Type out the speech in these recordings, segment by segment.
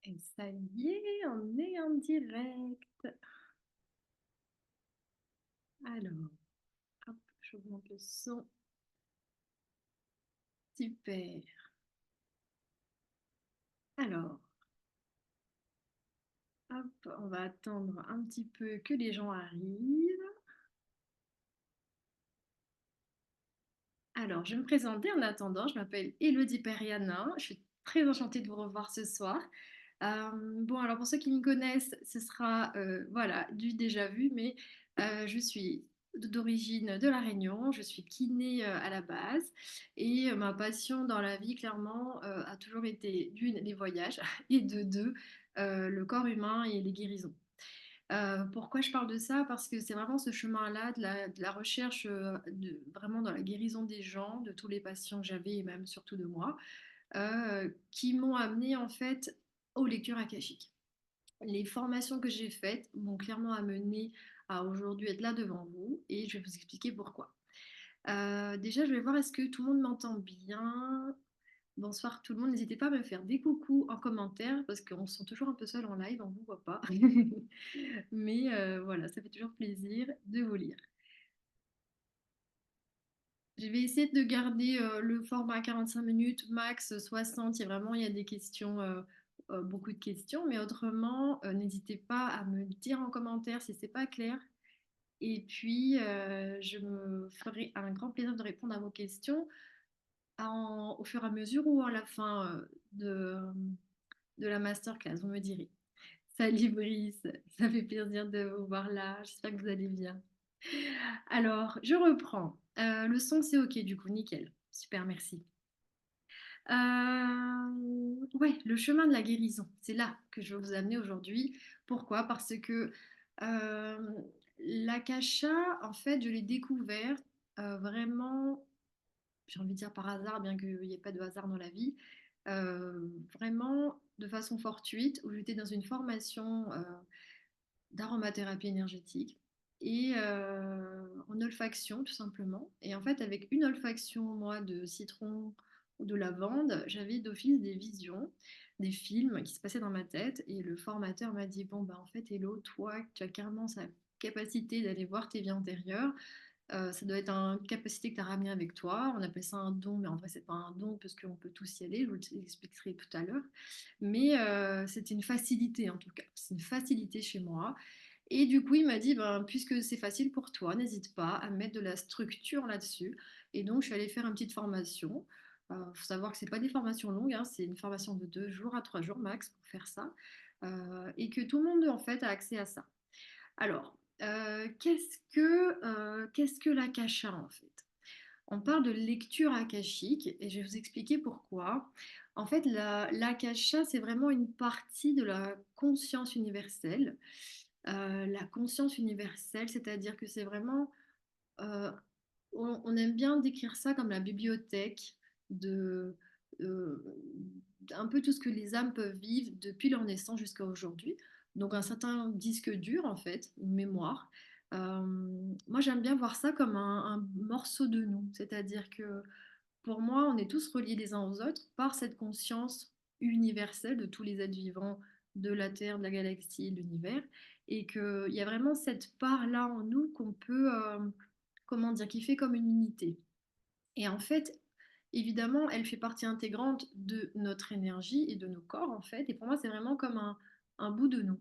Et ça y est, on est en direct. Alors, hop, j'augmente le son. Super. Alors, hop, on va attendre un petit peu que les gens arrivent. Alors, je vais me présenter en attendant. Je m'appelle Elodie Periana. Je suis très enchantée de vous revoir ce soir. Bon, alors pour ceux qui me connaissent, ce sera voilà, du déjà vu, mais je suis d'origine de La Réunion, je suis kiné à la base, et ma passion dans la vie, clairement, a toujours été d'une, les voyages, et de deux, le corps humain et les guérisons. Pourquoi je parle de ça? Parce que c'est vraiment ce chemin-là de la recherche vraiment dans la guérison des gens, de tous les patients que j'avais et même surtout de moi, qui m'ont amené en fait aux lectures akashiques. Les formations que j'ai faites m'ont clairement amené à aujourd'hui être là devant vous et je vais vous expliquer pourquoi. Déjà, je vais voir est-ce que tout le monde m'entend bien. Bonsoir tout le monde, n'hésitez pas à me faire des coucous en commentaire parce qu'on se sent toujours un peu seul en live, on ne vous voit pas. Mais voilà, ça fait toujours plaisir de vous lire. Je vais essayer de garder le format 45 minutes, max 60. Il y a des questions, beaucoup de questions, mais autrement, n'hésitez pas à me dire en commentaire si c'est pas clair. Et puis, je me ferai un grand plaisir de répondre à vos questions au fur et à mesure ou à la fin de la masterclass, vous me direz. Salut Brice, ça fait plaisir de vous voir là, j'espère que vous allez bien. Alors, je reprends. Le son, c'est OK, du coup, nickel. Super, merci. Ouais, le chemin de la guérison, c'est là que je vais vous amener aujourd'hui. Pourquoi? Parce que euh, l'akasha, en fait, je l'ai découvert vraiment, j'ai envie de dire par hasard, bien qu'il n'y ait pas de hasard dans la vie, vraiment de façon fortuite, où j'étais dans une formation d'aromathérapie énergétique et en olfaction tout simplement. Et en fait, avec une olfaction, moi, de citron ou de lavande, j'avais d'office des visions, des films qui se passaient dans ma tête. Et le formateur m'a dit, bon, bah en fait, Hello, toi, tu as carrément sa capacité d'aller voir tes vies antérieures. Ça doit être une capacité que tu as ramenée avec toi. On appelle ça un don, mais en vrai, c'est pas un don parce qu'on peut tous y aller. Je vous l'expliquerai tout à l'heure. Mais c'est une facilité en tout cas. C'est une facilité chez moi. Et du coup, il m'a dit, ben, puisque c'est facile pour toi, n'hésite pas à mettre de la structure là-dessus. Et donc, je suis allée faire une petite formation. Il faut savoir que ce n'est pas des formations longues, hein, c'est une formation de 2 jours à 3 jours max pour faire ça. Et que tout le monde, en fait, a accès à ça. Alors, qu'est-ce que l'akasha, en fait? On parle de lecture akashique et je vais vous expliquer pourquoi. En fait, l'akasha, c'est vraiment une partie de la conscience universelle. La conscience universelle, c'est-à-dire que c'est vraiment, euh, on aime bien décrire ça comme la bibliothèque de euh, un peu tout ce que les âmes peuvent vivre depuis leur naissance jusqu'à aujourd'hui. Donc un certain disque dur en fait, une mémoire. Moi j'aime bien voir ça comme un morceau de nous, c'est-à-dire que pour moi on est tous reliés les uns aux autres par cette conscience universelle de tous les êtres vivants de la Terre, de la galaxie, de l'univers, et qu'il y a vraiment cette part-là en nous qu'on peut, comment dire, qui fait comme une unité. Et en fait, évidemment, elle fait partie intégrante de notre énergie et de nos corps, en fait. Et pour moi, c'est vraiment comme un bout de nous.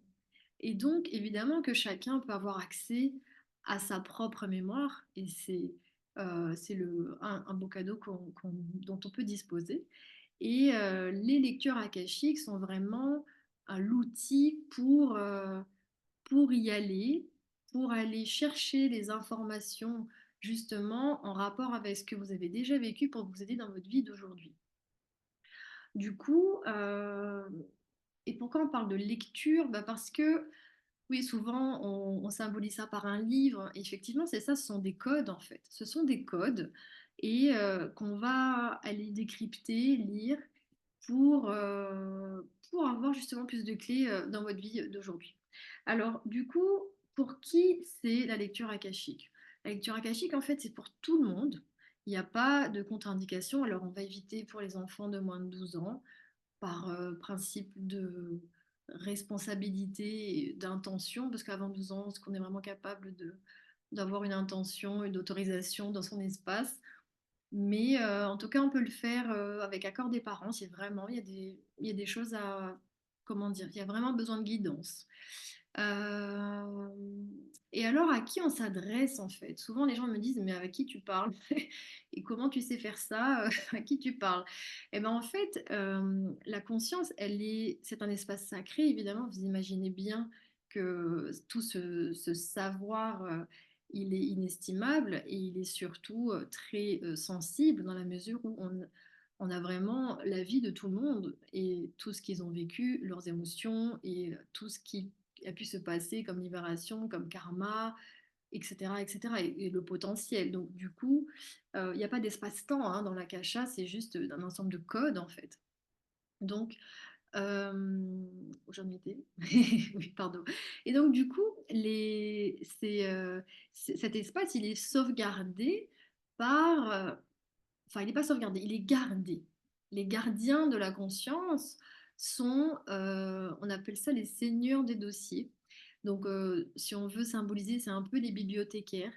Et donc, évidemment que chacun peut avoir accès à sa propre mémoire. Et c'est un beau cadeau dont on peut disposer. Et les lectures akashiques sont vraiment l'outil pour y aller, pour aller chercher les informations justement en rapport avec ce que vous avez déjà vécu pour vous aider dans votre vie d'aujourd'hui. Du coup, et pourquoi on parle de lecture? Bah parce que oui, souvent on symbolise ça par un livre. Et effectivement, c'est ça, ce sont des codes en fait. Ce sont des codes et qu'on va aller décrypter, lire pour avoir justement plus de clés dans votre vie d'aujourd'hui. Alors, du coup, pour qui c'est la lecture akashique? La lecture akashique, en fait, c'est pour tout le monde. Il n'y a pas de contre-indication. Alors, on va éviter pour les enfants de moins de 12 ans. par principe de responsabilité et d'intention, parce qu'avant 12 ans, est-ce qu'on est vraiment capable d'avoir une intention, une autorisation dans son espace? Mais en tout cas, on peut le faire avec accord des parents si vraiment il y a des choses à, comment dire, il y a vraiment besoin de guidance. Euh, et alors, à qui on s'adresse en fait? Souvent, les gens me disent, mais avec qui tu parles? Et comment tu sais faire ça? À qui tu parles? Et ben en fait, la conscience, c'est un espace sacré, évidemment. Vous imaginez bien que tout ce savoir, il est inestimable et il est surtout très sensible dans la mesure où on a vraiment la vie de tout le monde et tout ce qu'ils ont vécu, leurs émotions et tout ce qui a pu se passer comme libération, comme karma, etc. etc. Et le potentiel. Donc du coup, il n'y a pas d'espace-temps hein, dans l'akasha, c'est juste un ensemble de codes en fait. Donc, où j'en étais? Oui, pardon. Et donc, du coup, cet espace, il est sauvegardé par, enfin, il n'est pas sauvegardé, il est gardé. Les gardiens de la conscience sont, on appelle ça les seigneurs des dossiers. Donc, si on veut symboliser, c'est un peu les bibliothécaires,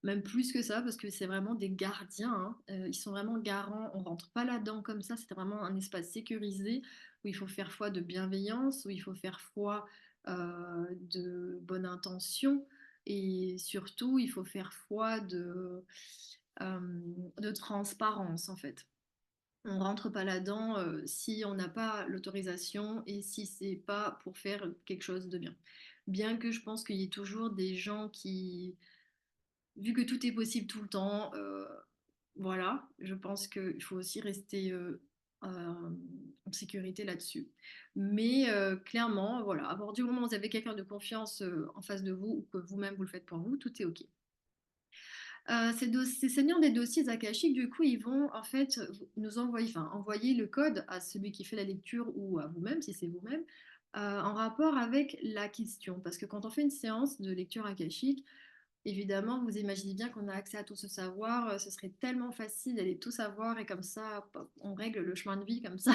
même plus que ça, parce que c'est vraiment des gardiens, hein. Ils sont vraiment garants, on rentre pas là-dedans comme ça, c'est vraiment un espace sécurisé où il faut faire foi de bienveillance, où il faut faire foi de bonne intention, et surtout, il faut faire foi euh, de transparence en fait. On rentre pas là-dedans si on n'a pas l'autorisation et si c'est pas pour faire quelque chose de bien. Bien que je pense qu'il y ait toujours des gens qui, vu que tout est possible tout le temps, voilà, je pense qu'il faut aussi rester en sécurité là-dessus. Mais clairement, voilà, à partir du moment où vous avez quelqu'un de confiance en face de vous ou que vous-même vous le faites pour vous, tout est OK. Ces seigneurs des dossiers akashiques, du coup, ils vont en fait nous envoyer, enfin, envoyer le code à celui qui fait la lecture ou à vous-même, si c'est vous-même, en rapport avec la question. Parce que quand on fait une séance de lecture akashique, évidemment, vous imaginez bien qu'on a accès à tout ce savoir, ce serait tellement facile d'aller tout savoir et comme ça, on règle le chemin de vie comme ça.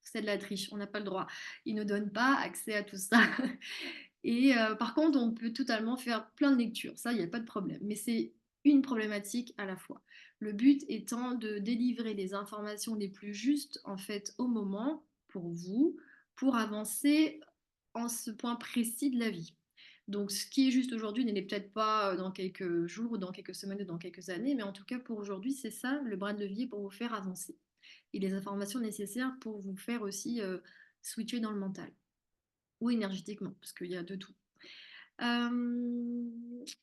C'est de la triche, on n'a pas le droit. Ils ne nous donnent pas accès à tout ça. Et par contre, on peut totalement faire plein de lectures, ça, il n'y a pas de problème. Mais c'est une problématique à la fois. Le but étant de délivrer les informations les plus justes, en fait, au moment, pour vous, pour avancer en ce point précis de la vie. Donc, ce qui est juste aujourd'hui n'est peut-être pas dans quelques jours, ou dans quelques semaines, ou dans quelques années, mais en tout cas, pour aujourd'hui, c'est ça, le bras de levier pour vous faire avancer. Et les informations nécessaires pour vous faire aussi switcher dans le mental ou énergétiquement, parce qu'il y a de tout.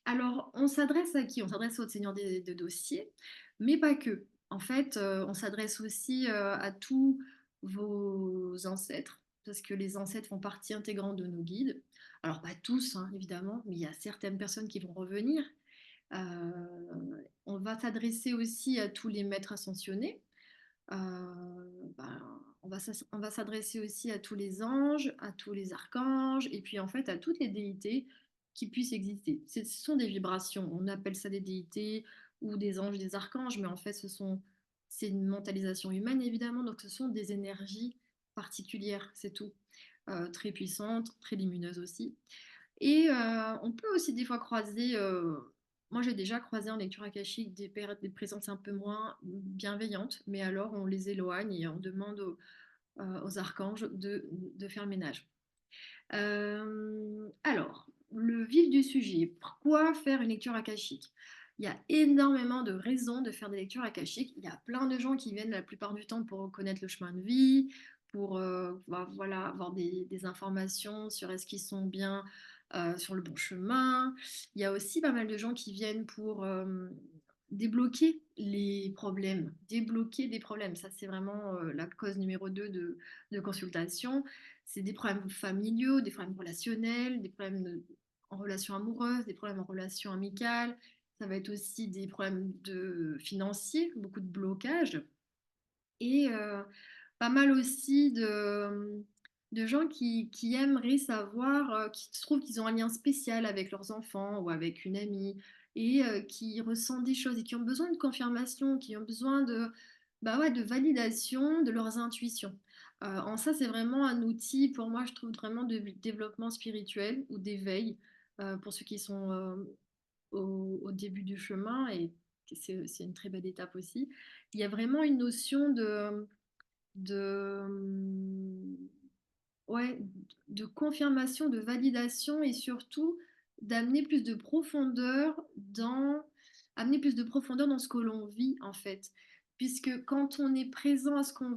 Alors, on s'adresse à qui? On s'adresse au seigneur des dossiers, mais pas que. En fait, on s'adresse aussi à tous vos ancêtres, parce que les ancêtres font partie intégrante de nos guides. Alors, pas tous, hein, évidemment, mais il y a certaines personnes qui vont revenir. On va s'adresser aussi à tous les maîtres ascensionnés. On va s'adresser aussi à tous les anges, à tous les archanges, et puis en fait à toutes les déités qui puissent exister. Ce sont des vibrations, on appelle ça des déités ou des anges, des archanges, mais en fait c'est une mentalisation humaine évidemment, donc ce sont des énergies particulières, c'est tout. Très puissantes, très lumineuses aussi. Et on peut aussi des fois croiser, moi j'ai déjà croisé en lecture akashique des présences un peu moins bienveillantes, mais alors on les éloigne et on demande aux archanges de faire le ménage. Alors, le vif du sujet, pourquoi faire une lecture akashique? Il y a énormément de raisons de faire des lectures akashiques. Il y a plein de gens qui viennent la plupart du temps pour connaître le chemin de vie, pour voilà, avoir des informations sur est-ce qu'ils sont bien sur le bon chemin. Il y a aussi pas mal de gens qui viennent pour débloquer les problèmes, débloquer des problèmes. Ça, c'est vraiment la cause numéro 2 de consultation. C'est des problèmes familiaux, des problèmes relationnels, des problèmes en relation amoureuse, des problèmes en relation amicale. Ça va être aussi des problèmes financiers, beaucoup de blocages. Et pas mal aussi de gens qui aimeraient savoir, qui trouvent qu'ils ont un lien spécial avec leurs enfants ou avec une amie et qui ressentent des choses et qui ont besoin de confirmation, qui ont besoin bah ouais, de validation de leurs intuitions. En ça, c'est vraiment un outil, pour moi, je trouve vraiment de développement spirituel ou d'éveil pour ceux qui sont au début du chemin et c'est une très belle étape aussi. Il y a vraiment une notion de, ouais, de confirmation, de validation et surtout d'amener plus de profondeur amener plus de profondeur dans ce que l'on vit en fait. Puisque quand on est présent à ce qu'on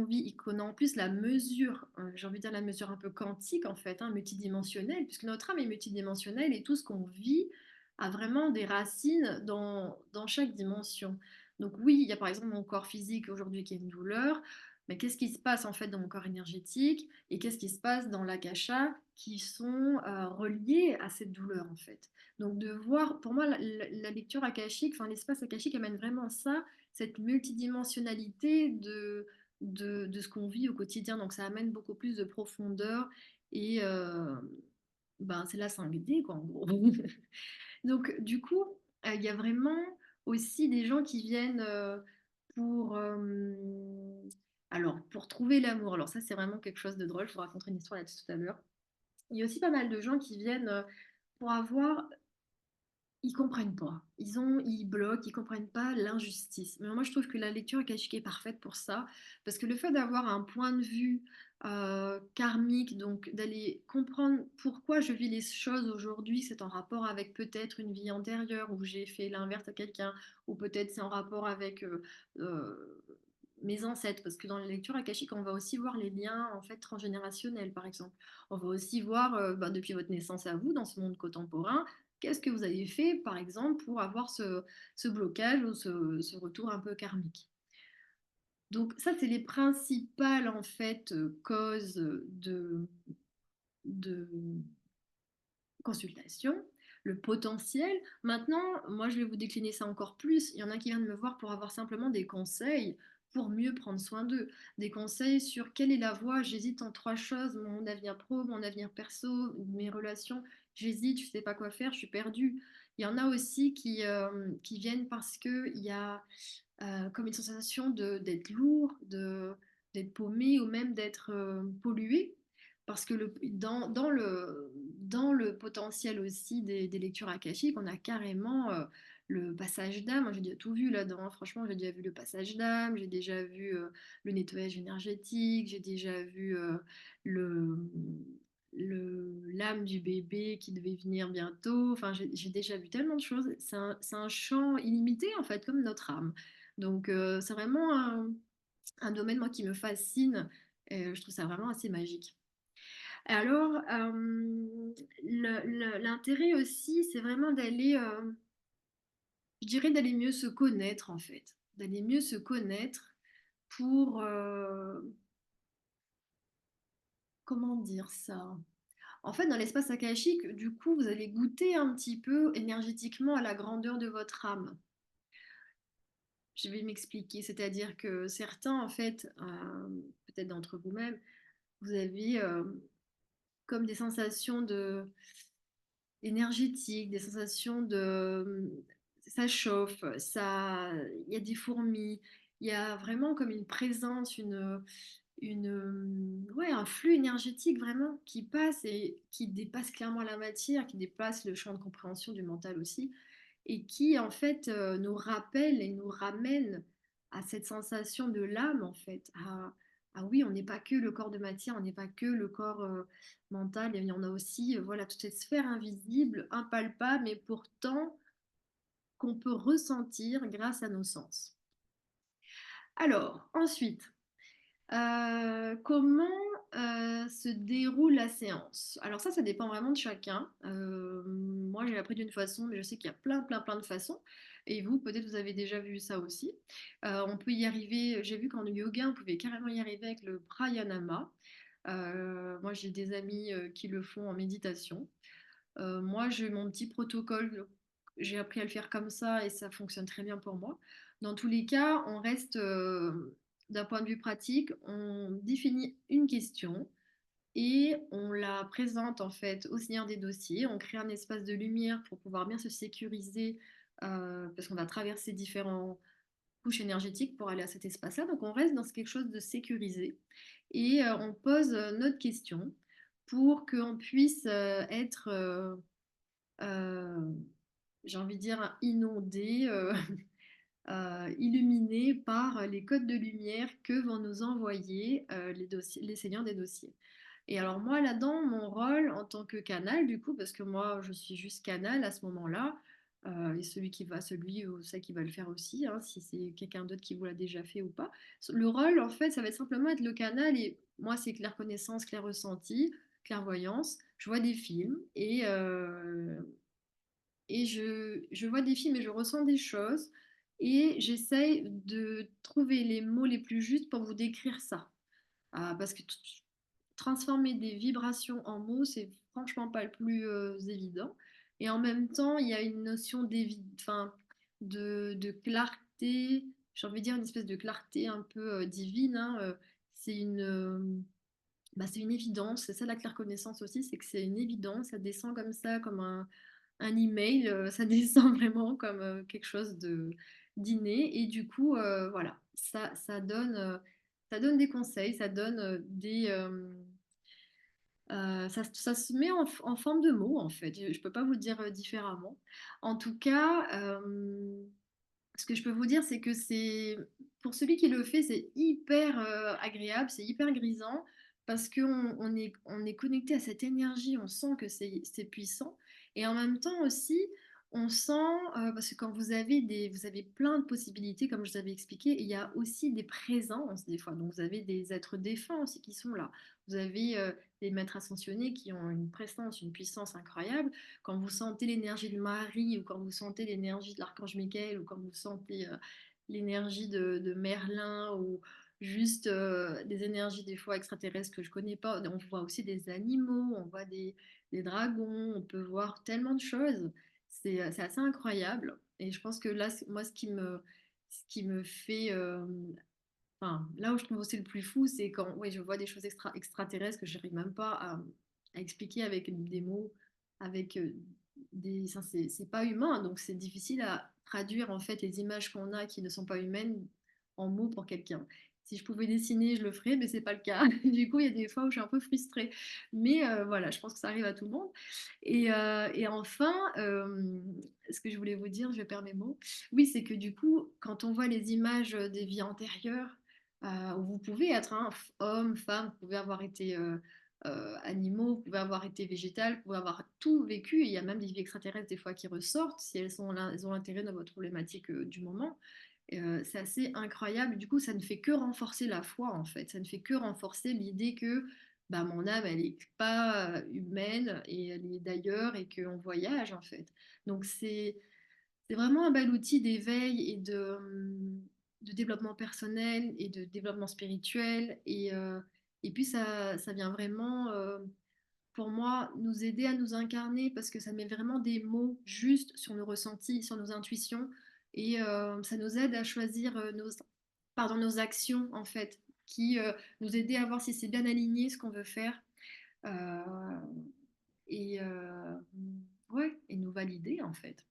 vit et qu'on a en plus la mesure, j'ai envie de dire la mesure un peu quantique en fait, hein, multidimensionnelle, puisque notre âme est multidimensionnelle et tout ce qu'on vit a vraiment des racines dans chaque dimension. Donc oui, il y a par exemple mon corps physique aujourd'hui qui a une douleur, mais qu'est-ce qui se passe en fait dans mon corps énergétique et qu'est-ce qui se passe dans l'akasha qui sont reliés à cette douleur en fait. Donc de voir, pour moi, la lecture akashique, enfin l'espace akashique amène vraiment ça, cette multidimensionnalité de ce qu'on vit au quotidien. Donc ça amène beaucoup plus de profondeur et ben, c'est la 5D quoi en gros. Donc du coup, il y a vraiment aussi des gens qui viennent pour, pour trouver l'amour. Alors ça c'est vraiment quelque chose de drôle, je vous raconterai une histoire là-dessus tout à l'heure. Il y a aussi pas mal de gens qui viennent pour avoir ils comprennent pas. Ils bloquent, ils comprennent pas l'injustice. Mais moi, je trouve que la lecture akashique est parfaite pour ça, parce que le fait d'avoir un point de vue karmique, donc d'aller comprendre pourquoi je vis les choses aujourd'hui, c'est en rapport avec peut-être une vie antérieure où j'ai fait l'inverse à quelqu'un, ou peut-être c'est en rapport avec euh, mes ancêtres, parce que dans la lecture akashique, on va aussi voir les liens en fait transgénérationnels, par exemple. On va aussi voir depuis votre naissance à vous, dans ce monde contemporain, qu'est-ce que vous avez fait, par exemple, pour avoir ce blocage ou ce retour un peu karmique. Donc ça, c'est les principales en fait causes de consultation, le potentiel. Maintenant, moi, je vais vous décliner ça encore plus. Il y en a qui viennent me voir pour avoir simplement des conseils pour mieux prendre soin d'eux. Des conseils sur quelle est la voie. J'hésite en trois choses, mon avenir pro, mon avenir perso, mes relations. J'hésite, je ne sais pas quoi faire, je suis perdue. Il y en a aussi qui viennent parce qu'il y a comme une sensation d'être lourd, d'être paumé ou même d'être pollué. Parce que dans le potentiel aussi des lectures akashiques, on a carrément le passage d'âme. Moi, j'ai déjà tout vu là-dedans. Franchement, j'ai déjà vu le passage d'âme, j'ai déjà vu le nettoyage énergétique, j'ai déjà vu le, l'âme du bébé qui devait venir bientôt. Enfin, j'ai déjà vu tellement de choses. C'est un champ illimité, en fait, comme notre âme. Donc, c'est vraiment un domaine, moi, qui me fascine. Et je trouve ça vraiment assez magique. Alors, l'intérêt aussi, c'est vraiment d'aller, je dirais, d'aller mieux se connaître, en fait. D'aller mieux se connaître pour, comment dire ça? En fait, dans l'espace akashique, du coup, vous allez goûter un petit peu énergétiquement à la grandeur de votre âme. Je vais m'expliquer, c'est-à-dire que certains, en fait, peut-être d'entre vous-même, vous avez comme des sensations énergétiques, des sensations ça chauffe, il y a des fourmis, il y a vraiment comme une présence, ouais, un flux énergétique vraiment qui passe et qui dépasse clairement la matière, qui dépasse le champ de compréhension du mental aussi et qui en fait nous rappelle et nous ramène à cette sensation de l'âme en fait. Ah oui, on n'est pas que le corps de matière, on n'est pas que le corps mental, il y en a aussi voilà, toute cette sphère invisible, impalpable, mais pourtant qu'on peut ressentir grâce à nos sens. Alors, ensuite, comment se déroule la séance? Alors ça dépend vraiment de chacun. Moi, j'ai appris d'une façon, mais je sais qu'il y a plein de façons. Et vous, peut-être vous avez déjà vu ça aussi. On peut y arriver, j'ai vu qu'en yoga, on pouvait carrément y arriver avec le pranayama. Moi, j'ai des amis qui le font en méditation. Moi, j'ai mon petit protocole. J'ai appris à le faire comme ça et ça fonctionne très bien pour moi. Dans tous les cas, on reste, d'un point de vue pratique, on définit une question et on la présente en fait au seigneur des dossiers. On crée un espace de lumière pour pouvoir bien se sécuriser parce qu'on va traverser différents couche énergétique pour aller à cet espace-là. Donc on reste dans quelque chose de sécurisé et on pose notre question pour qu'on puisse être, euh, j'ai envie de dire, inondé, illuminé par les codes de lumière que vont nous envoyer les seigneurs des dossiers. Et alors moi là-dedans, mon rôle en tant que canal, du coup, parce que moi je suis juste canal à ce moment-là, et celui ou celle qui va le faire aussi, hein, si c'est quelqu'un d'autre qui vous l'a déjà fait ou pas. Le rôle, en fait, ça va être simplement être le canal, et moi c'est clair connaissance, clair ressenti, clairvoyance. Je vois des films et je vois des films et je ressens des choses et j'essaye de trouver les mots les plus justes pour vous décrire ça. Parce que transformer des vibrations en mots, c'est franchement pas le plus évident. Et en même temps, il y a une notion enfin, de clarté, j'ai envie de dire une espèce de clarté un peu divine, hein. C'est une, bah, c'est une évidence, c'est ça la claire connaissance aussi, c'est que c'est une évidence, ça descend comme ça, comme un email, ça descend vraiment comme quelque chose d'inné. Et du coup, voilà, ça donne des conseils, ça donne ça se met en forme de mots, en fait. Je ne peux pas vous le dire différemment. En tout cas, ce que je peux vous dire, c'est que pour celui qui le fait, c'est hyper agréable, c'est hyper grisant, parce qu'on est connecté à cette énergie, on sent que c'est puissant. Et en même temps aussi, on sent, parce que quand vous avez plein de possibilités, comme je vous avais expliqué, il y a aussi des présences des fois. Donc vous avez des êtres défunts aussi qui sont là. Vous avez des maîtres ascensionnés qui ont une présence, une puissance incroyable. Quand vous sentez l'énergie de Marie, ou quand vous sentez l'énergie de l'archange Michael, ou quand vous sentez l'énergie de Merlin, ou juste des énergies des fois extraterrestres que je connais pas, on voit aussi des animaux, on voit des dragons, on peut voir tellement de choses. C'est assez incroyable. Et je pense que là, moi, ce qui me fait enfin, là où je trouve aussi le plus fou, c'est quand ouais, je vois des choses extraterrestres que je n'arrive même pas à expliquer avec des mots, avec ça, c'est pas humain, donc c'est difficile à traduire en fait les images qu'on a qui ne sont pas humaines en mots pour quelqu'un. Si je pouvais dessiner, je le ferais, mais c'est pas le cas. Du coup, il y a des fois où je suis un peu frustrée. Mais voilà, je pense que ça arrive à tout le monde. Et enfin, ce que je voulais vous dire, je perds mes mots. Oui, c'est que du coup, quand on voit les images des vies antérieures, où vous pouvez être homme, femme, vous pouvez avoir été animaux, vous pouvez avoir été végétal, vous pouvez avoir tout vécu. Il y a même des vies extraterrestres des fois qui ressortent si elles ont l'intérêt de votre problématique du moment. C'est assez incroyable. Du coup, ça ne fait que renforcer la foi en fait. Ça ne fait que renforcer l'idée que bah, mon âme, elle n'est pas humaine et elle est d'ailleurs et qu'on voyage en fait. Donc c'est vraiment un bel outil d'éveil et de développement personnel et de développement spirituel. Et puis ça vient vraiment, pour moi, nous aider à nous incarner parce que ça met vraiment des mots justes sur nos ressentis, sur nos intuitions. Et ça nous aide à choisir nos actions, en fait, qui nous aider à voir si c'est bien aligné ce qu'on veut faire. Euh, et ouais, et nous valider, en fait.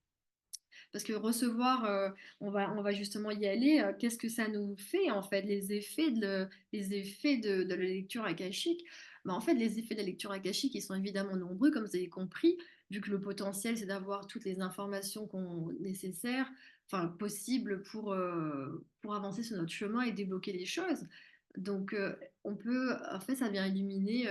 Parce que recevoir, on va justement y aller. Qu'est-ce que ça nous fait en fait, les effets de la lecture akashique? Ben, en fait, les effets de la lecture akashique, ils sont évidemment nombreux, comme vous avez compris, vu que le potentiel, c'est d'avoir toutes les informations nécessaires, enfin possibles pour avancer sur notre chemin et débloquer les choses. Donc, en fait, ça vient éliminer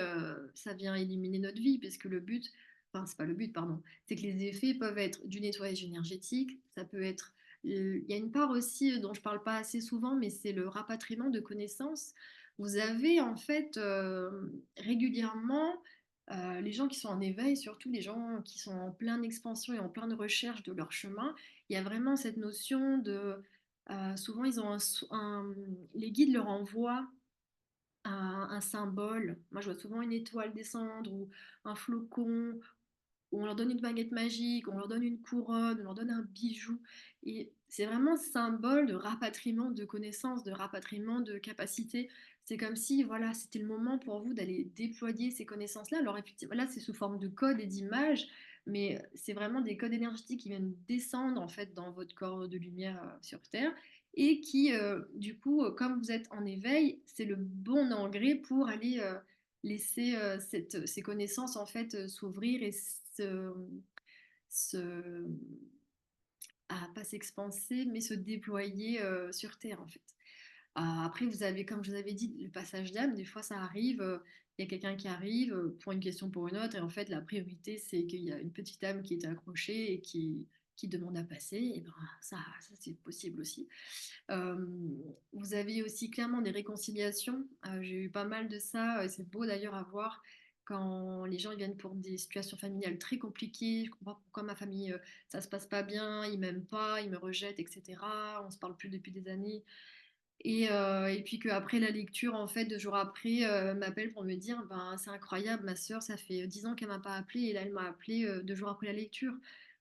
notre vie, parce que le but, enfin, c'est pas le but, pardon, c'est que les effets peuvent être du nettoyage énergétique, ça peut être... Il y a une part aussi dont je parle pas assez souvent, mais c'est le rapatriement de connaissances. Vous avez en fait régulièrement les gens qui sont en éveil, surtout les gens qui sont en pleine expansion et en pleine recherche de leur chemin, il y a vraiment cette notion de... souvent, ils ont les guides leur envoient un symbole. Moi, je vois souvent une étoile descendre ou un flocon, où on leur donne une baguette magique, on leur donne une couronne, on leur donne un bijou. Et c'est vraiment un symbole de rapatriement de connaissances, de rapatriement de capacités. C'est comme si, voilà, c'était le moment pour vous d'aller déployer ces connaissances-là. Alors, effectivement, là, c'est sous forme de codes et d'images, mais c'est vraiment des codes énergétiques qui viennent descendre, en fait, dans votre corps de lumière sur Terre. et qui, du coup, comme vous êtes en éveil, c'est le bon engrais pour aller laisser ces connaissances en fait s'ouvrir et se, pas s'expanser, mais se déployer sur Terre en fait. Après, vous avez, comme je vous avais dit, le passage d'âme, des fois ça arrive, il y a quelqu'un qui arrive pour une question pour une autre, et en fait la priorité c'est qu'il y a une petite âme qui est accrochée et qui demande à passer, et ben ça c'est possible aussi. Euh, Vous avez aussi clairement des réconciliations. J'ai eu pas mal de ça. Et c'est beau d'ailleurs à voir quand les gens ils viennent pour des situations familiales très compliquées. Je comprends pourquoi ma famille, ça se passe pas bien, ils m'aiment pas, ils me rejettent, etc. On se parle plus depuis des années. Et puis qu'après la lecture, en fait, 2 jours après, m'appelle pour me dire, ben, c'est incroyable, ma sœur, ça fait 10 ans qu'elle m'a pas appelé et là, elle m'a appelé 2 jours après la lecture.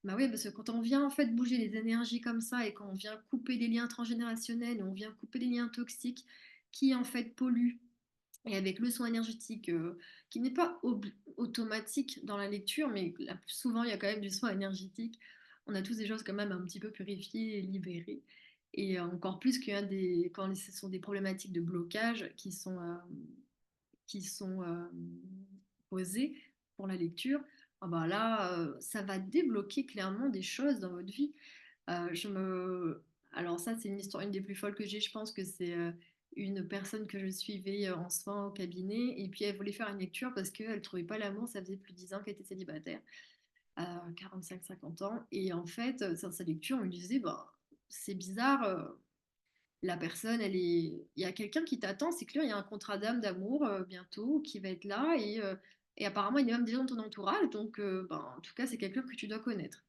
Bah oui, parce que quand on vient en fait bouger les énergies comme ça et quand on vient couper des liens transgénérationnels, on vient couper des liens toxiques qui en fait polluent et avec le soin énergétique qui n'est pas automatique dans la lecture, mais souvent il y a quand même du soin énergétique. On a tous des choses quand même un petit peu purifiées et libérées. Et encore plus quand ce sont des problématiques de blocage qui sont posées pour la lecture, ah bah là, ça va débloquer clairement des choses dans votre vie. Euh, je me... Alors ça, c'est une histoire, une des plus folles que j'ai. Je pense que c'est une personne que je suivais en soins au cabinet. Et puis elle voulait faire une lecture parce qu'elle ne trouvait pas l'amour. Ça faisait plus de 10 ans qu'elle était célibataire, 45-50 ans. Et en fait, dans sa lecture, on lui disait, bah, c'est bizarre, la personne, il y a quelqu'un qui t'attend, c'est clair, il y a un contrat d'âme, d'amour bientôt qui va être là. Et apparemment, il est même déjà dans ton entourage. Donc, ben, en tout cas, c'est quelqu'un que tu dois connaître.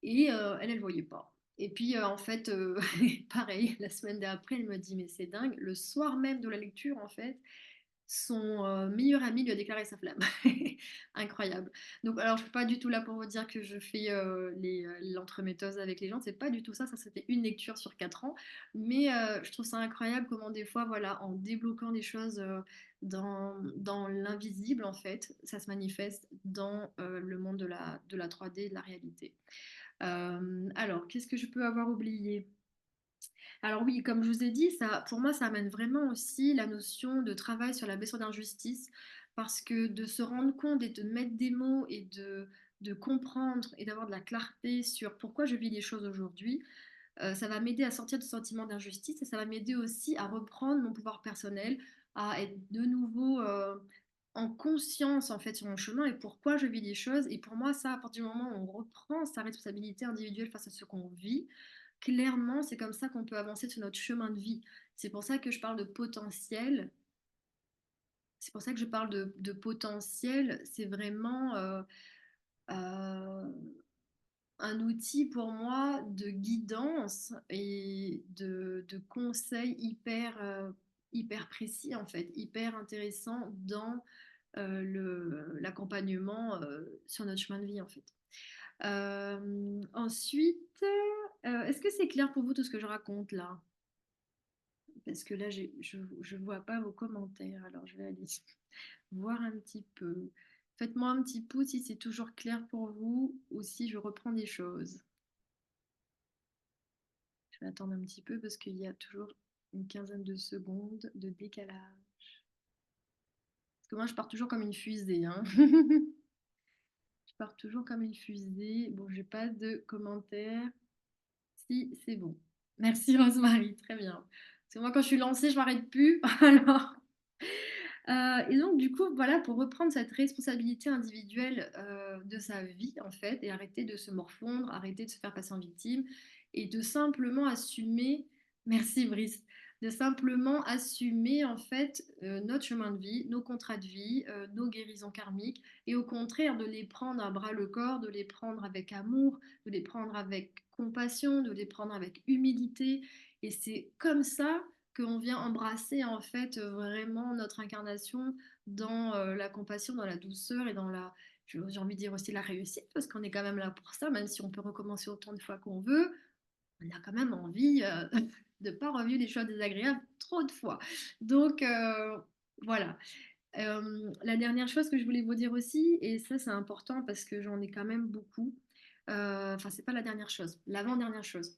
Et elle, elle voyait pas. Et puis, en fait, pareil, la semaine d'après, elle me dit, mais c'est dingue, le soir même de la lecture, en fait, son meilleur ami lui a déclaré sa flamme. Incroyable. Donc, alors, je suis pas du tout là pour vous dire que je fais l'entremetteuse avec les gens, c'est pas du tout ça, ça c'était une lecture sur 4 ans. Mais je trouve ça incroyable comment des fois, voilà, en débloquant des choses dans l'invisible, en fait, ça se manifeste dans le monde de la 3D, de la réalité. Alors, qu'est-ce que je peux avoir oublié? Alors oui, comme je vous ai dit, ça, pour moi, ça amène vraiment aussi la notion de travail sur la blessure d'injustice, parce que de se rendre compte et de mettre des mots et de comprendre et d'avoir de la clarté sur pourquoi je vis les choses aujourd'hui, ça va m'aider à sortir du sentiment d'injustice et ça va m'aider aussi à reprendre mon pouvoir personnel, à être de nouveau en conscience en fait sur mon chemin et pourquoi je vis les choses. Et pour moi, ça, à partir du moment où on reprend sa responsabilité individuelle face à ce qu'on vit, clairement, c'est comme ça qu'on peut avancer sur notre chemin de vie. C'est pour ça que je parle de potentiel. C'est pour ça que je parle de potentiel. C'est vraiment euh, un outil pour moi de guidance et de conseils hyper précis, en fait, hyper intéressant dans l'accompagnement sur notre chemin de vie, en fait. Ensuite, est-ce que c'est clair pour vous tout ce que je raconte là? Parce que là, je vois pas vos commentaires, alors je vais aller voir un petit peu. Faites-moi un petit pouce si c'est toujours clair pour vous ou si je reprends des choses. Je vais attendre un petit peu parce qu'il y a toujours une quinzaine de secondes de décalage. Parce que moi, je pars toujours comme une fusée, hein. Je pars toujours comme une fusée. Bon, j'ai pas de commentaires. Si, c'est bon. Merci Rosemary, très bien. Parce que moi, quand je suis lancée, je m'arrête plus. Alors, et donc, du coup, voilà, pour reprendre cette responsabilité individuelle de sa vie, en fait, et arrêter de se morfondre, arrêter de se faire passer en victime, et de simplement assumer, merci Brice, de simplement assumer, en fait, notre chemin de vie, nos contrats de vie, nos guérisons karmiques, et au contraire, de les prendre à bras le corps, de les prendre avec amour, de les prendre avec compassion, de les prendre avec humilité, et c'est comme ça qu'on vient embrasser en fait vraiment notre incarnation dans la compassion, dans la douceur et dans j'ai envie de dire aussi la réussite, parce qu'on est quand même là pour ça, même si on peut recommencer autant de fois qu'on veut, on a quand même envie de ne pas revivre des choses désagréables trop de fois. Donc voilà. La dernière chose que je voulais vous dire aussi, et ça c'est important parce que j'en ai quand même beaucoup, enfin c'est pas la dernière chose, l'avant-dernière chose,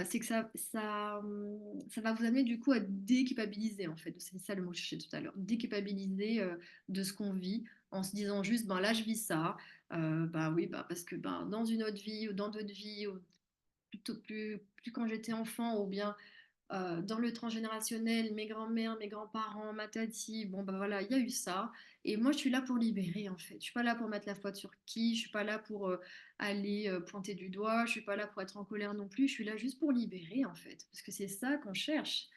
c'est que ça va vous amener du coup à déculpabiliser en fait, c'est ça le mot que je cherchais tout à l'heure, déculpabiliser de ce qu'on vit en se disant juste, ben là je vis ça, bah oui, bah parce que ben, dans une autre vie ou dans d'autres vies, ou plutôt plus quand j'étais enfant, ou bien dans le transgénérationnel, mes grands-mères, mes grands-parents, ma tati, bon ben voilà, il y a eu ça. Et moi, je suis là pour libérer en fait. Je suis pas là pour mettre la faute sur qui, je suis pas là pour aller pointer du doigt, je suis pas là pour être en colère non plus, je suis là juste pour libérer en fait. Parce que c'est ça qu'on cherche.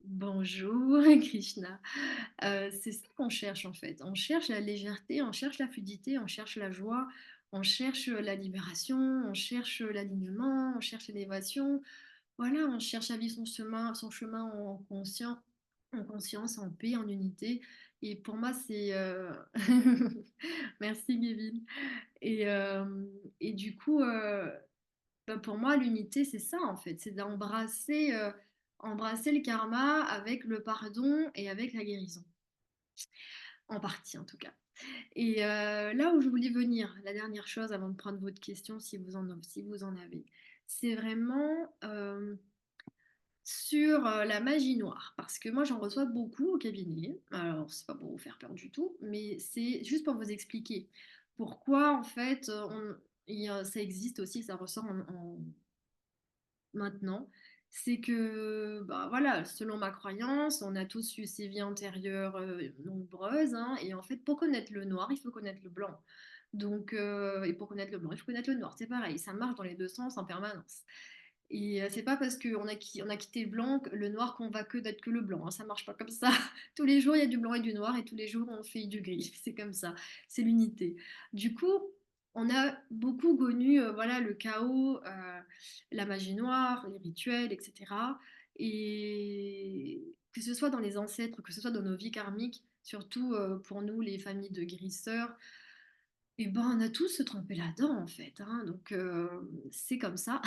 Bonjour Krishna. C'est ça qu'on cherche en fait. On cherche la légèreté, on cherche la fluidité, on cherche la joie, on cherche la libération, on cherche l'alignement, on cherche l'élévation. Voilà, on cherche à vivre son chemin en conscience, en paix, en unité. Et pour moi, c'est... Merci, Kevin. Et, euh, et du coup, bah, pour moi, l'unité, c'est ça, en fait. C'est d'embrasser embrasser le karma avec le pardon et avec la guérison. En partie, en tout cas. Et là où je voulais venir, la dernière chose avant de prendre votre question, si vous en avez, c'est vraiment sur la magie noire, parce que moi j'en reçois beaucoup au cabinet. Alors c'est pas pour vous faire peur du tout, mais c'est juste pour vous expliquer pourquoi en fait ça existe aussi, ça ressort maintenant. C'est que, bah, voilà, selon ma croyance, on a tous eu ces vies antérieures nombreuses, hein, et en fait, pour connaître le noir, il faut connaître le blanc. Donc, et pour connaître le blanc, il faut connaître le noir. C'est pareil, ça marche dans les deux sens en permanence. Et c'est pas parce qu'on a quitté le blanc, le noir, qu'on va que d'être que le blanc, hein. Ça marche pas comme ça. Tous les jours, il y a du blanc et du noir, et tous les jours, on fait du gris. C'est comme ça. C'est l'unité. Du coup, on a beaucoup connu voilà, le chaos, la magie noire, les rituels, etc. Et que ce soit dans les ancêtres, que ce soit dans nos vies karmiques, surtout pour nous, les familles de guérisseurs, et ben, on a tous se trompé là-dedans, en fait, hein. Donc, c'est comme ça.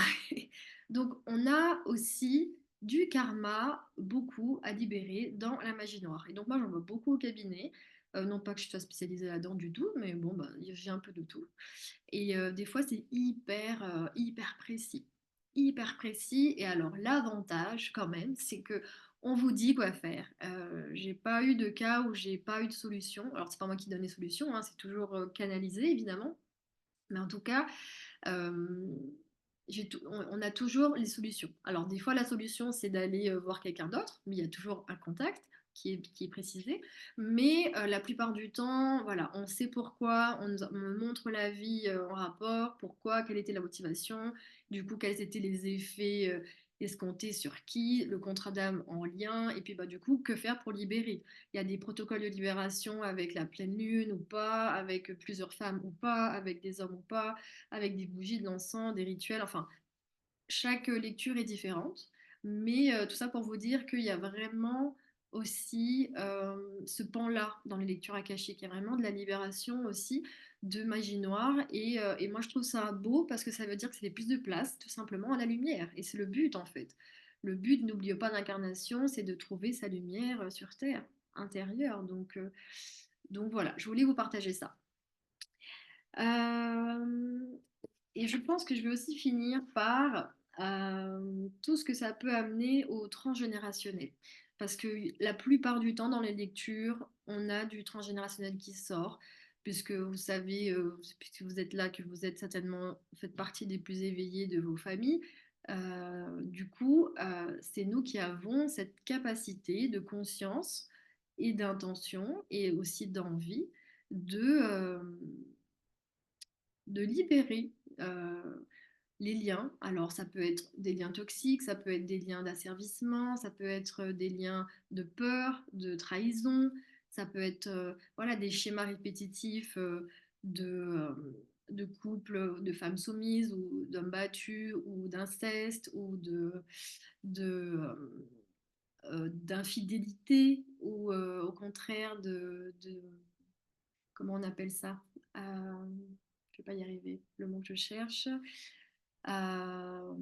Donc, on a aussi du karma, beaucoup à libérer dans la magie noire. Et donc, moi, j'en vois beaucoup au cabinet. Non pas que je sois spécialisée là-dedans du tout, mais bon, bah, j'ai un peu de tout. Et des fois, c'est hyper précis. Hyper précis. Et alors, l'avantage, quand même, c'est que on vous dit quoi faire. J'ai pas eu de cas où j'ai pas eu de solution. Alors, c'est pas moi qui donne les solutions, hein, c'est toujours canalisé, évidemment. Mais en tout cas, euh, on a toujours les solutions. Alors, des fois, la solution, c'est d'aller voir quelqu'un d'autre, mais il y a toujours un contact qui est précisé. Mais la plupart du temps, voilà, on sait pourquoi, on me montre la vie en rapport, pourquoi, quelle était la motivation, du coup, quels étaient les effets escomptés sur qui, le contrat d'âme en lien, et puis bah, du coup, que faire pour libérer. Il y a des protocoles de libération avec la pleine lune ou pas, avec plusieurs femmes ou pas, avec des hommes ou pas, avec des bougies, de l'encens, des rituels. Enfin, chaque lecture est différente. Mais tout ça pour vous dire qu'il y a vraiment aussi ce pan-là dans les lectures akashiques. Il y a vraiment de la libération aussi de magie noire. Et moi, je trouve ça beau parce que ça veut dire que ça fait plus de place, tout simplement, à la lumière. Et c'est le but, en fait. Le but, n'oubliez pas d'incarnation, c'est de trouver sa lumière sur Terre, intérieure. Donc voilà, je voulais vous partager ça. Euh, et je pense que je vais aussi finir par tout ce que ça peut amener au transgénérationnel. Parce que la plupart du temps, dans les lectures, on a du transgénérationnel qui sort, puisque vous savez, puisque vous êtes là, que vous êtes certainement, vous faites partie des plus éveillés de vos familles. Du coup, c'est nous qui avons cette capacité de conscience et d'intention et aussi d'envie de libérer les liens. Alors, ça peut être des liens toxiques, ça peut être des liens d'asservissement, ça peut être des liens de peur, de trahison, ça peut être voilà, des schémas répétitifs de, euh, de couples, de femmes soumises ou d'hommes battus ou d'inceste ou d'infidélité ou au contraire comment on appelle ça? Euh, je ne vais pas y arriver, le mot que je cherche. Euh,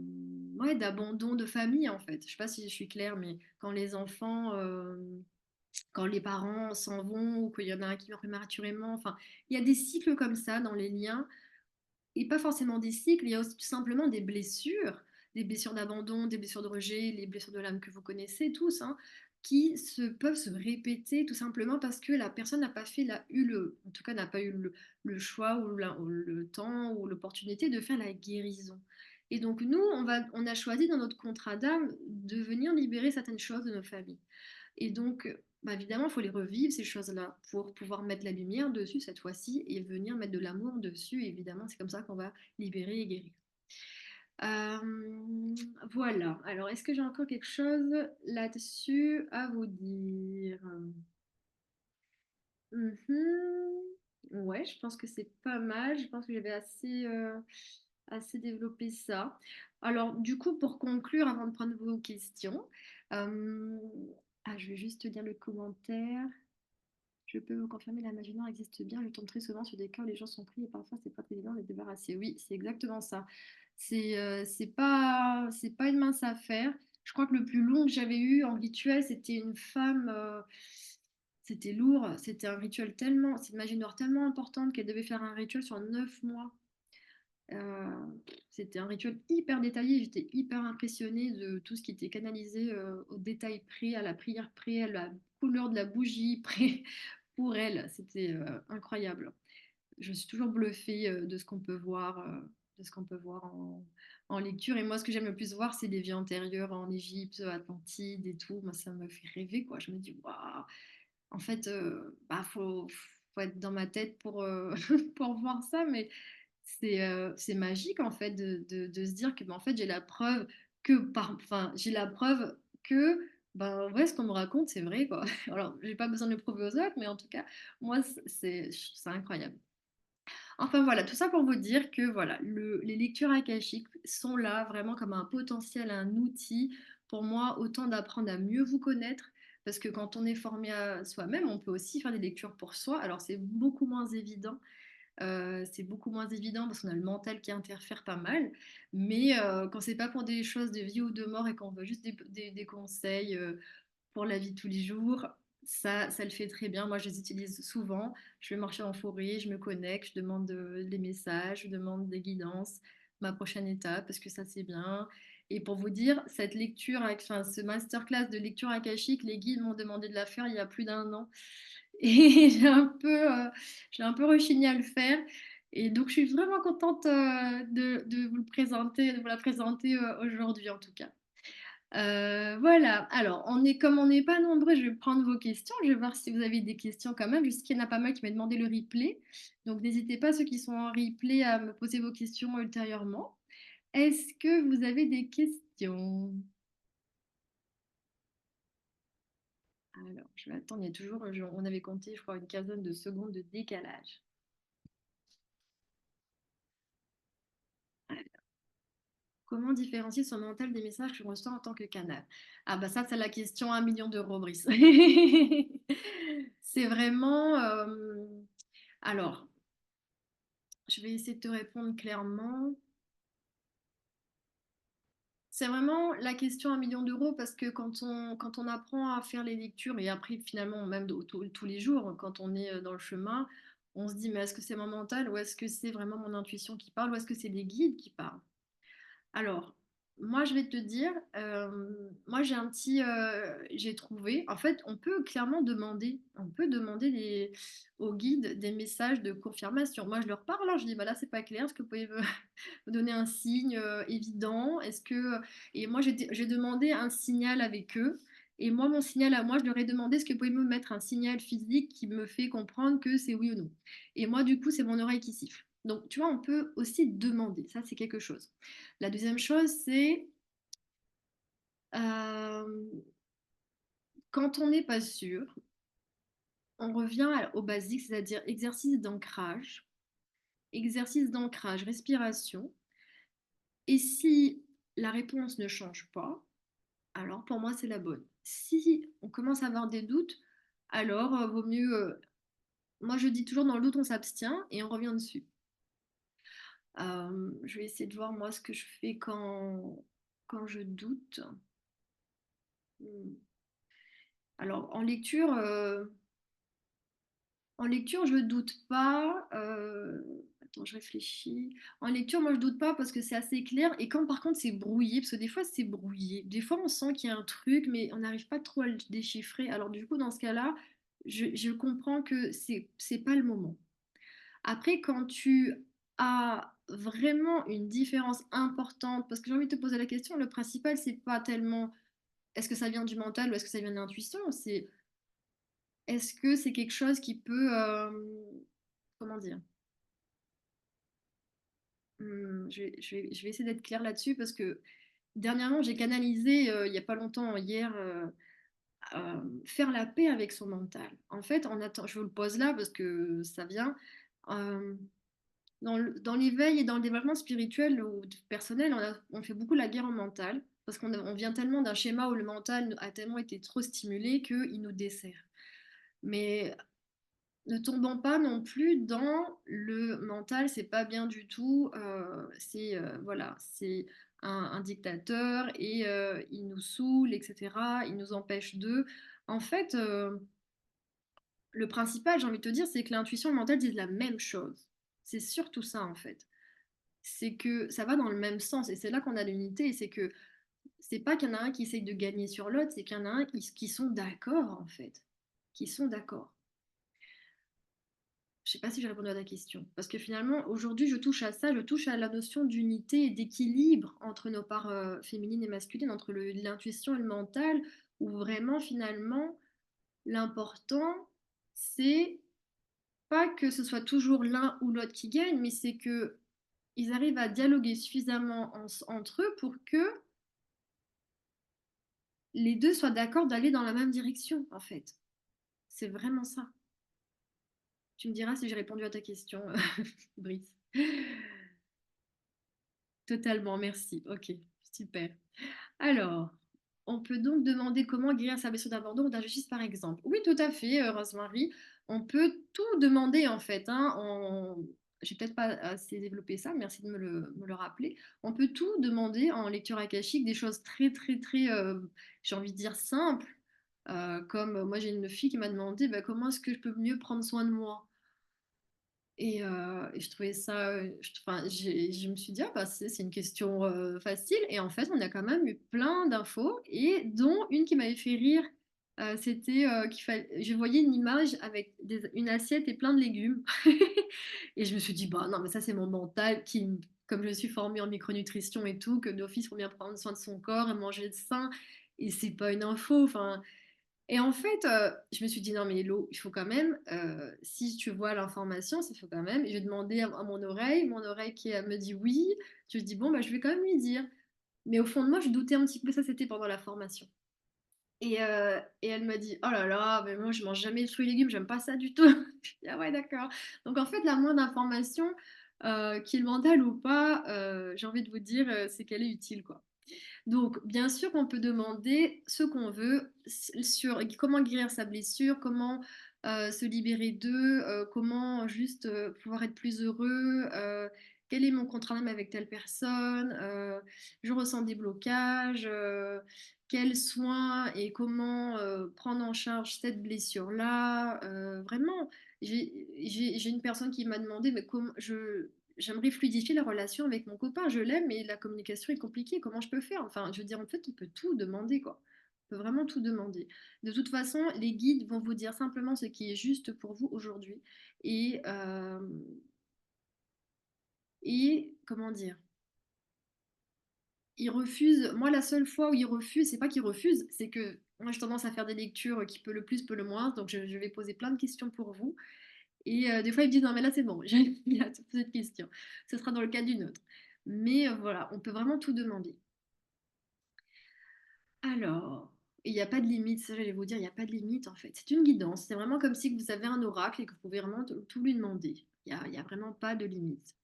ouais, d'abandon de famille en fait. Je ne sais pas si je suis claire, mais quand les enfants, quand les parents s'en vont ou qu'il y en a un qui meurt prématurément, enfin, il y a des cycles comme ça dans les liens et pas forcément des cycles, il y a aussi tout simplement des blessures d'abandon, des blessures de rejet, les blessures de l'âme que vous connaissez tous, hein, peuvent se répéter tout simplement parce que la personne n'a pas fait, en tout cas n'a pas eu le choix ou le temps ou l'opportunité de faire la guérison. Et donc nous, on a choisi dans notre contrat d'âme de venir libérer certaines choses de nos familles. Et donc, bah, évidemment, il faut les revivre, ces choses-là, pour pouvoir mettre la lumière dessus cette fois-ci et venir mettre de l'amour dessus. Et évidemment, c'est comme ça qu'on va libérer et guérir. Voilà. Alors, est-ce que j'ai encore quelque chose là-dessus à vous dire? Mhm. Ouais, je pense que c'est pas mal. Je pense que j'avais assez développé ça. Alors, du coup, pour conclure, avant de prendre vos questions, euh, je vais juste lire le commentaire. Je peux vous confirmer, la magie noire existe bien. Je tombe très souvent sur des cas où les gens sont pris et parfois c'est pas très évident de les débarrasser. Oui, c'est exactement ça. C'est pas une mince affaire. Je crois que le plus long que j'avais eu en rituel, c'était une femme. C'était lourd. C'était un rituel tellement. C'est une magie noire tellement importante qu'elle devait faire un rituel sur 9 mois. Euh, C'était un rituel hyper détaillé. J'étais hyper impressionnée de tout ce qui était canalisé au détail près, à la prière près, à la couleur de la bougie près pour elle. C'était incroyable. Je suis toujours bluffée de ce qu'on peut voir en lecture. Et moi, ce que j'aime le plus voir, c'est des vies antérieures en Égypte, Atlantide et tout. Moi, ça me fait rêver, quoi. Je me dis, waouh, en fait, bah, faut être dans ma tête pour voir ça, mais c'est magique en fait de se dire que bah, en fait j'ai la preuve enfin j'ai la preuve que ben ouais ce qu'on me raconte c'est vrai quoi. Alors j'ai pas besoin de le prouver aux autres, mais en tout cas moi c'est incroyable. Enfin voilà, tout ça pour vous dire que voilà, les lectures akashiques sont là vraiment comme un potentiel, un outil pour moi, autant d'apprendre à mieux vous connaître, parce que quand on est formé à soi-même, on peut aussi faire des lectures pour soi. Alors c'est beaucoup moins évident, parce qu'on a le mental qui interfère pas mal. Mais quand c'est pas pour des choses de vie ou de mort et qu'on veut juste des conseils pour la vie de tous les jours, ça le fait très bien. Moi, je les utilise souvent. Je vais marcher en forêt, je me connecte, je demande des messages, je demande des guidances, ma prochaine étape, parce que ça, c'est bien. Et pour vous dire, cette lecture, enfin, ce masterclass de lecture akashique, les guides m'ont demandé de la faire il y a plus d'un an. Et j'ai un peu rechigné à le faire. Et donc, je suis vraiment contente de vous le présenter, de vous la présenter aujourd'hui, en tout cas. Voilà, alors comme on n'est pas nombreux, je vais prendre vos questions, je vais voir si vous avez des questions quand même. Je sais qu'il y en a pas mal qui m'ont demandé le replay, donc n'hésitez pas ceux qui sont en replay à me poser vos questions ultérieurement. Est-ce que vous avez des questions? Alors, je vais attendre, il y a toujours, on avait compté, je crois, une quinzaine de secondes de décalage. Comment différencier son mental des messages que je reçois en tant que canal? Ah bah ça, c'est la question à 1 million d'euros, Brice. C'est vraiment... alors, je vais essayer de te répondre clairement. C'est vraiment la question à 1 million d'euros parce que quand on apprend à faire les lectures et après finalement même tous les jours, quand on est dans le chemin, on se dit mais est-ce que c'est mon mental ou est-ce que c'est vraiment mon intuition qui parle ou est-ce que c'est les guides qui parlent? Alors, moi, je vais te dire, moi, j'ai trouvé, en fait, on peut demander aux guides des messages de confirmation. Moi, je leur parle, alors je dis, bah là, c'est pas clair, est-ce que vous pouvez me donner un signe évident? Et moi, j'ai demandé un signal avec eux. Et moi, mon signal à moi, je leur ai demandé, est-ce que vous pouvez me mettre un signal physique qui me fait comprendre que c'est oui ou non? Et moi, du coup, c'est mon oreille qui siffle. Donc, tu vois, on peut aussi demander. Ça, c'est quelque chose. La deuxième chose, c'est euh, quand on n'est pas sûr, on revient au basique, c'est-à-dire exercice d'ancrage, respiration. Et si la réponse ne change pas, alors pour moi, c'est la bonne. Si on commence à avoir des doutes, alors vaut mieux. Moi, je dis toujours dans le doute, on s'abstient et on revient dessus. Je vais essayer de voir moi ce que je fais quand je doute. Hmm. Alors, en lecture, je doute pas. Attends, je réfléchis. En lecture, moi, je doute pas parce que c'est assez clair. Et quand, par contre, c'est brouillé, parce que des fois, c'est brouillé. Des fois, on sent qu'il y a un truc, mais on n'arrive pas trop à le déchiffrer. Alors, du coup, dans ce cas-là, je comprends que c'est pas le moment. Après, quand tu as vraiment une différence importante, parce que j'ai envie de te poser la question, le principal, c'est pas tellement est-ce que ça vient du mental ou est-ce que ça vient de l'intuition, c'est est-ce que c'est quelque chose qui peut, comment dire, je vais essayer d'être claire là-dessus parce que dernièrement, j'ai canalisé, il n'y a pas longtemps, hier, faire la paix avec son mental. En fait, je vous le pose là parce que ça vient. euh, dans l'éveil et dans le développement spirituel ou personnel, on fait beaucoup la guerre au mental parce on vient tellement d'un schéma où le mental a tellement été trop stimulé qu'il nous dessert. Mais ne tombons pas non plus dans le mental, c'est pas bien du tout. C'est voilà, c'est un dictateur et il nous saoule, etc. Il nous empêche de. En fait, le principal, j'ai envie de te dire, c'est que l'intuition et le mental disent la même chose. C'est surtout ça en fait. C'est que ça va dans le même sens et c'est là qu'on a l'unité. Et c'est que c'est pas qu'il y en a un qui essaye de gagner sur l'autre, c'est qu'il y en a un qui sont d'accord en fait, qui sont d'accord. Je sais pas si j'ai répondu à ta question. Parce que finalement, aujourd'hui, je touche à ça, je touche à la notion d'unité et d'équilibre entre nos parts féminines et masculines, entre l'intuition et le mental, où vraiment, finalement, l'important, c'est pas que ce soit toujours l'un ou l'autre qui gagne, mais c'est que ils arrivent à dialoguer suffisamment entre eux pour que les deux soient d'accord d'aller dans la même direction, en fait. C'est vraiment ça. Tu me diras si j'ai répondu à ta question, Brice. Totalement, merci. Ok, super. Alors, on peut donc demander comment guérir sa blessure d'abandon ou d'injustice, par exemple. Oui, tout à fait, Rosemary. On peut tout demander, en fait. Hein. J'ai peut-être pas assez développé ça, merci de me le rappeler. On peut tout demander en lecture akashique, des choses très, très, très, j'ai envie de dire simples. Comme moi, j'ai une fille qui m'a demandé bah, comment est-ce que je peux mieux prendre soin de moi. Et je trouvais ça, enfin, je me suis dit, ah, bah, c'est une question facile. Et en fait, on a quand même eu plein d'infos, et dont une qui m'avait fait rire. C'était je voyais une image avec une assiette et plein de légumes. Et je me suis dit, bah non, mais ça, c'est mon mental comme je suis formée en micronutrition et tout, que d'office, il faut bien prendre soin de son corps et manger de sain. Et c'est pas une info. Enfin, et en fait, je me suis dit, non, mais Hello, il faut quand même, si tu vois l'information, il faut quand même. Et j'ai demandé à mon oreille qui me dit oui. Je me dis, bon, bah, je vais quand même lui dire. Mais au fond de moi, je doutais un petit peu, ça c'était pendant la formation. Et elle m'a dit, oh là là, mais moi je mange jamais de fruits et légumes, j'aime pas ça du tout. Je dis, ah ouais, d'accord. Donc en fait, la moindre information, qu'il mentale ou pas, j'ai envie de vous dire, c'est qu'elle est utile, quoi. Donc, bien sûr qu'on peut demander ce qu'on veut sur comment guérir sa blessure, comment se libérer d'eux, comment juste pouvoir être plus heureux, quel est mon contrat même avec telle personne, je ressens des blocages, quels soins et comment prendre en charge cette blessure-là. Vraiment, j'ai une personne qui m'a demandé, mais comment j'aimerais fluidifier la relation avec mon copain, je l'aime, mais la communication est compliquée, comment je peux faire? Enfin, je veux dire, en fait, on peut tout demander, quoi. On peut vraiment tout demander. De toute façon, les guides vont vous dire simplement ce qui est juste pour vous aujourd'hui. Et, comment dire? Ils refusent. Moi, la seule fois où ils refusent, c'est pas qu'ils refusent, c'est que moi, j'ai tendance à faire des lectures qui peut le plus, peut le moins. Donc, je vais poser plein de questions pour vous. Et des fois, ils me disent, non, mais là, c'est bon, j'ai fini à te poser de questions. Ce sera dans le cas d'une autre. Mais voilà, on peut vraiment tout demander. Alors, il n'y a pas de limite, ça j'allais vous dire, il n'y a pas de limite en fait. C'est une guidance, c'est vraiment comme si vous avez un oracle et que vous pouvez vraiment tout lui demander. Il y a vraiment pas de limite.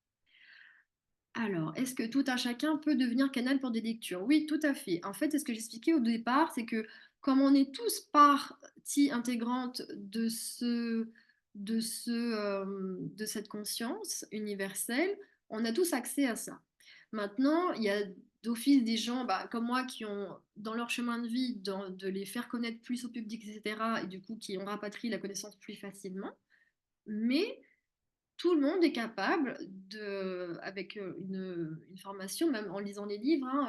Alors, est-ce que tout un chacun peut devenir canal pour des lectures? Oui, tout à fait. En fait, c'est ce que j'expliquais au départ, c'est que comme on est tous partie intégrante de cette conscience universelle, on a tous accès à ça. Maintenant, il y a d'office des gens bah, comme moi qui ont, dans leur chemin de vie, de les faire connaître plus au public, etc., et du coup qui ont rapatrié la connaissance plus facilement. Mais tout le monde est capable de, avec une formation, même en lisant les livres, hein,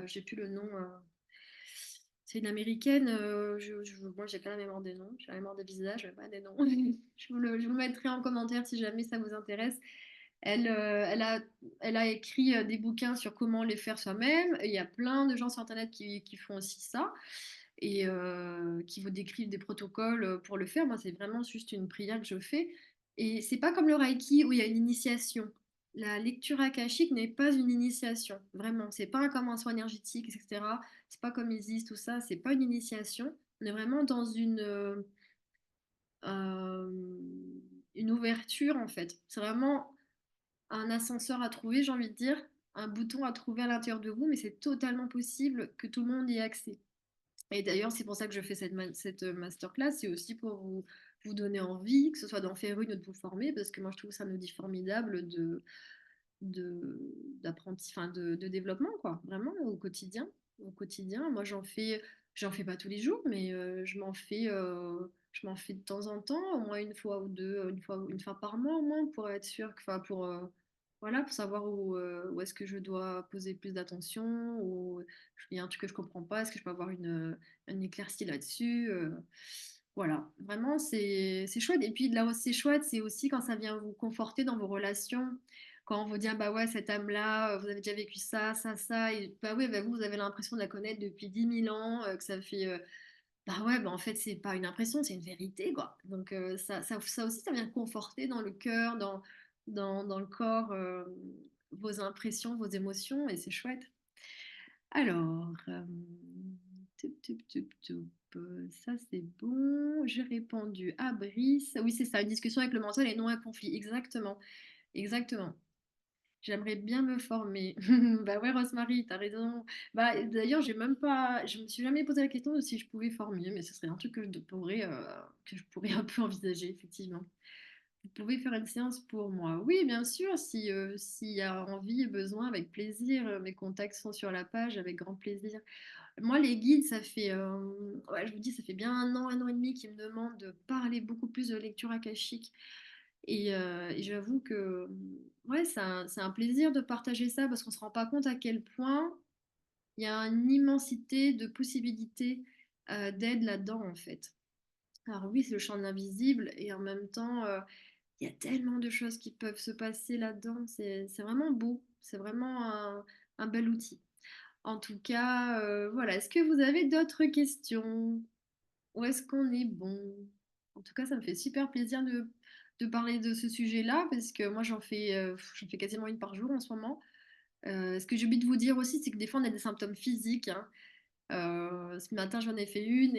j'ai plus le nom, c'est une américaine, moi j'ai pas la mémoire des noms, j'ai la mémoire des visages, mais pas des noms. Je vous le mettrai en commentaire si jamais ça vous intéresse. Elle, euh, elle a, elle a écrit des bouquins sur comment les faire soi-même. Il y a plein de gens sur Internet qui font aussi ça et qui vous décrivent des protocoles pour le faire. Moi, c'est vraiment juste une prière que je fais. Et c'est pas comme le Reiki où il y a une initiation. La lecture akashique n'est pas une initiation, vraiment. C'est pas comme un soin énergétique, etc. C'est pas comme Isis, tout ça. C'est pas une initiation. On est vraiment dans euh, une ouverture, en fait. C'est vraiment un ascenseur à trouver, j'ai envie de dire, un bouton à trouver à l'intérieur de vous, mais c'est totalement possible que tout le monde y ait accès. Et d'ailleurs, c'est pour ça que je fais cette masterclass, c'est aussi pour vous donner envie, que ce soit d'en faire une ou de vous former, parce que moi je trouve ça un outil formidable de, enfin de développement, quoi, vraiment au quotidien. Au quotidien, moi j'en fais pas tous les jours, mais je m'en fais de temps en temps, au moins une fois ou deux, une fois par mois au moins, pour être sûr, enfin voilà, pour savoir où est-ce que je dois poser plus d'attention, ou il y a un truc que je comprends pas, est-ce que je peux avoir une éclaircie là-dessus, voilà, vraiment c'est chouette. Et puis là où c'est chouette, c'est aussi quand ça vient vous conforter dans vos relations, quand on vous dit ah bah ouais, cette âme-là, vous avez déjà vécu ça, ça, ça, et bah ouais, bah vous avez l'impression de la connaître depuis 10 000 ans, que ça fait. Bah ouais, bah en fait, c'est pas une impression, c'est une vérité, quoi. Donc ça aussi, ça vient conforter dans le cœur, dans le corps, vos impressions, vos émotions, et c'est chouette. Alors, ça c'est bon. J'ai répondu à Brice. Oui, c'est ça, une discussion avec le mental et non un conflit. Exactement, exactement. J'aimerais bien me former. Bah ouais, Rosemary, t'as raison. Bah d'ailleurs, je me suis jamais posé la question de si je pouvais former, mais ce serait un truc que je pourrais un peu envisager, effectivement. Vous pouvez faire une séance pour moi. Oui, bien sûr, si, s'il y a envie et besoin, avec plaisir. Mes contacts sont sur la page, avec grand plaisir. Moi, les guides, ouais, je vous dis, ça fait bien un an et demi qu'ils me demandent de parler beaucoup plus de lecture akashique. Et j'avoue que ouais, c'est un plaisir de partager ça parce qu'on ne se rend pas compte à quel point il y a une immensité de possibilités d'aide là-dedans, en fait. Alors oui, c'est le champ de l'invisible et en même temps, il y a tellement de choses qui peuvent se passer là-dedans. C'est vraiment beau, c'est vraiment un bel outil. En tout cas, voilà. Est-ce que vous avez d'autres questions? Où est-ce qu'on est bon? En tout cas, ça me fait super plaisir de parler de ce sujet-là parce que moi, j'en fais quasiment une par jour en ce moment. Ce que j'ai oublié de vous dire aussi, c'est que des fois, on a des symptômes physiques, hein. Ce matin, j'en ai fait une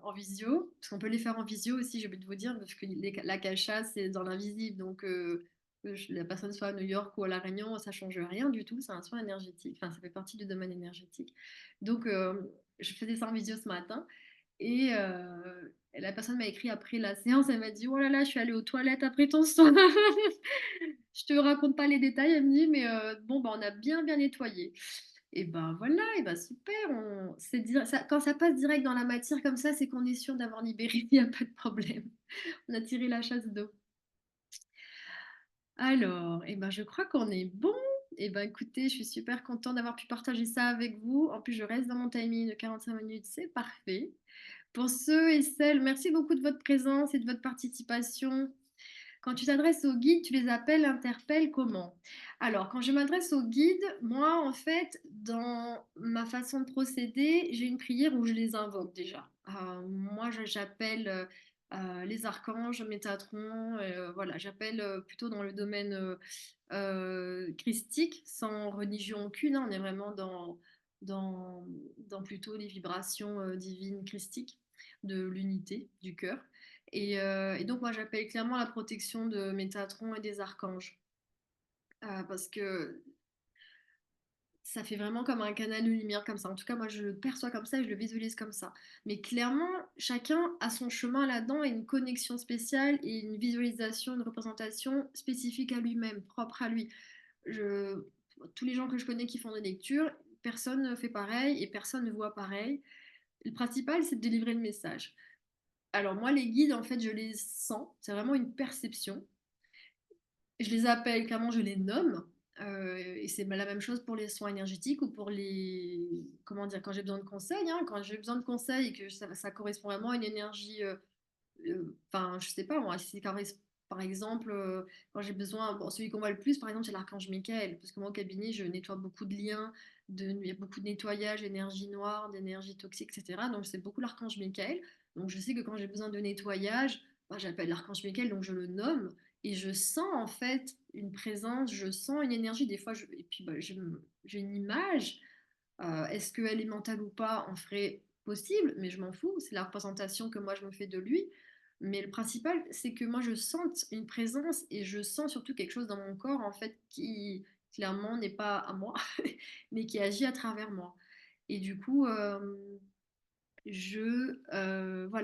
en visio, parce qu'on peut les faire en visio aussi, j'ai oublié de vous dire, parce que la cacha, c'est dans l'invisible, donc la personne soit à New York ou à La Réunion, ça change rien du tout, c'est un soin énergétique, enfin, ça fait partie du domaine énergétique. Donc, je faisais ça en visio ce matin, et la personne m'a écrit après la séance, elle m'a dit, oh là là, je suis allée aux toilettes après ton soin. Je te raconte pas les détails, elle me dit, mais bon, bah, on a bien nettoyé. Et ben voilà, et ben super. Quand ça passe direct dans la matière comme ça, c'est qu'on est sûr d'avoir libéré, il n'y a pas de problème. On a tiré la chasse d'eau. Alors, et ben je crois qu'on est bon. Et ben écoutez, je suis super contente d'avoir pu partager ça avec vous. En plus, je reste dans mon timing de 45 minutes, c'est parfait. Pour ceux et celles, merci beaucoup de votre présence et de votre participation. Quand tu t'adresses aux guides, tu les appelles, interpelles comment? Alors, quand je m'adresse aux guides, moi, en fait, dans ma façon de procéder, j'ai une prière où je les invoque déjà. Moi, j'appelle les archanges, Métatron, voilà, j'appelle plutôt dans le domaine christique, sans religion aucune, hein. On est vraiment dans, dans plutôt les vibrations divines christiques de l'unité du cœur. Et donc, moi, j'appelle clairement la protection de Métatron et des archanges. Parce que ça fait vraiment comme un canal de lumière comme ça. En tout cas, moi, je le perçois comme ça et je le visualise comme ça. Mais clairement, chacun a son chemin là-dedans et une connexion spéciale et une visualisation, une représentation spécifique à lui-même, propre à lui. Je... Tous les gens que je connais qui font des lectures, personne ne fait pareil et personne ne voit pareil. Le principal, c'est de délivrer le message. Alors moi, les guides, en fait, je les sens. C'est vraiment une perception. je les appelle, clairement, je les nomme. Et c'est la même chose pour les soins énergétiques ou pour les... Comment dire, quand j'ai besoin de conseils, hein, quand j'ai besoin de conseils et que ça correspond vraiment à une énergie enfin, je sais pas moi, si par exemple, quand j'ai besoin, bon, celui qu'on voit le plus, par exemple, c'est l'archange Michael, parce que moi au cabinet, je nettoie beaucoup de liens, il y a beaucoup de nettoyage d'énergie noire, d'énergie toxique, etc. Donc c'est beaucoup l'archange Michael. Donc je sais que quand j'ai besoin de nettoyage, bah, j'appelle l'archange Michael, donc je le nomme et je sens en fait une présence, je sens une énergie. Des fois, et puis bah, j'ai une image. Est-ce qu'elle est mentale ou pas, en ferait possible, mais je m'en fous, c'est la représentation que moi je me fais de lui. Mais le principal, c'est que moi je sente une présence et je sens surtout quelque chose dans mon corps, en fait, qui clairement n'est pas à moi, mais qui agit à travers moi. Et du coup, voilà,